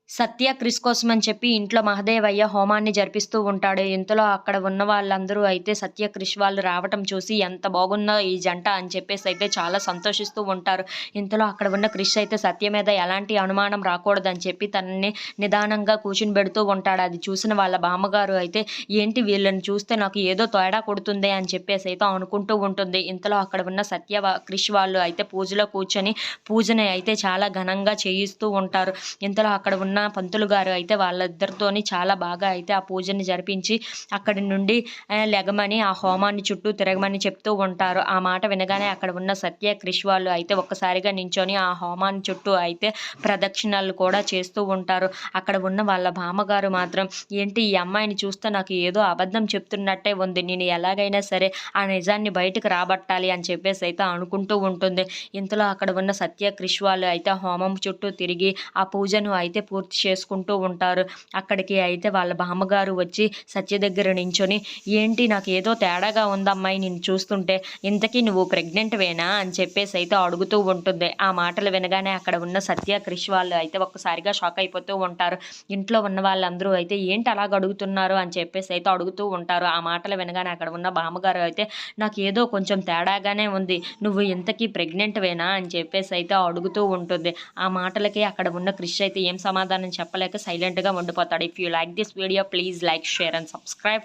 సత్య క్రిష్ కోసం అని చెప్పి ఇంట్లో మహదేవయ్య హోమాన్ని జరిపిస్తూ ఉంటాడు. ఇంతలో అక్కడ ఉన్న వాళ్ళందరూ అయితే సత్య, క్రిష్ వాళ్ళు రావటం చూసి ఎంత బాగుందో ఈ జంట అని చెప్పేసి అయితే చాలా సంతోషిస్తూ ఉంటారు. ఇంతలో అక్కడ ఉన్న క్రిష్ అయితే సత్య మీద ఎలాంటి అనుమానం రాకూడదని చెప్పి తనని నిదానంగా కూర్చునిబెడుతూ ఉంటాడు. అది చూసిన వాళ్ళ బామ్మగారు అయితే ఏంటి వీళ్ళని చూస్తే నాకు ఏదో తేడా కొడుతుందే అని చెప్పేసి అయితే అనుకుంటూ ఉంటుంది. ఇంతలో అక్కడ ఉన్న సత్య, క్రిష్ వాళ్ళు అయితే పూజలో కూర్చొని పూజని అయితే చాలా ఘనంగా చేయిస్తూ ఉంటారు. ఇంతలో అక్కడ ఉన్న పంతులు గారు అయితే వాళ్ళిద్దరితోని చాలా బాగా అయితే ఆ పూజని జరిపించి అక్కడి నుండి లెగమని ఆ హోమాన్ని చుట్టూ తిరగమని చెప్తూ ఉంటారు. ఆ మాట వినగానే అక్కడ ఉన్న సత్య, క్రిష్ వాళ్ళు అయితే ఒక్కసారిగా నించొని ఆ హోమాన్ని చుట్టూ అయితే ప్రదక్షిణలు కూడా చేస్తూ ఉంటారు. అక్కడ ఉన్న వాళ్ళ బామ్మగారు మాత్రం ఏంటి ఈ అమ్మాయిని చూస్తే నాకు ఏదో అబద్ధం చెప్తున్నట్టే ఉంది. నేను ఎలాగైనా సరే ఆ నిజాన్ని బయటకు రాబట్టాలి అని చెప్పేసి అయితే అనుకుంటూ ఉంటుంది. ఇంతలో అక్కడ ఉన్న సత్య, క్రిష్ వాళ్ళు అయితే హోమం చుట్టూ తిరిగి ఆ పూజను అయితే పూర్తి చేసుకుంటూ ఉంటారు. అక్కడికి అయితే వాళ్ళ బామ్మగారు వచ్చి సత్య దగ్గర నించొని ఏంటి నాకు ఏదో తేడాగా ఉందమ్మాయి నిన్ను చూస్తుంటే, ఇంతకీ నువ్వు ప్రెగ్నెంట్‌వేనా అని చెప్పేసి అయితే అడుగుతూ ఉంటుంది. ఆ మాటలు వినగానే అక్కడ ఉన్న సత్య, క్రిష్ వాళ్ళు అయితే ఒక్కసారిగా షాక్ అయిపోతూ ఉంటారు. ఇంట్లో ఉన్న వాళ్ళందరూ అయితే ఏంటి అలాగ అడుగుతున్నారు అని చెప్పేసి అయితే అడుగుతూ ఉంటారు. ఆ మాటలు వినగానే అక్కడ ఉన్న బామ్మగారు అయితే నాకేదో కొంచెం తేడాగానే ఉంది. నువ్వు ఇంతకీ ప్రెగ్నెంట్‌వేనా అని చెప్పేసి అయితే అడుగుతూ ఉంటుంది. ఆ మాటలకి అక్కడ ఉన్న క్రిష్ అయితే ఏం సమాధానం చెప్పలేక సైలెంట్‌గా ఉండిపోతాడు. If you like this video please like, share and subscribe.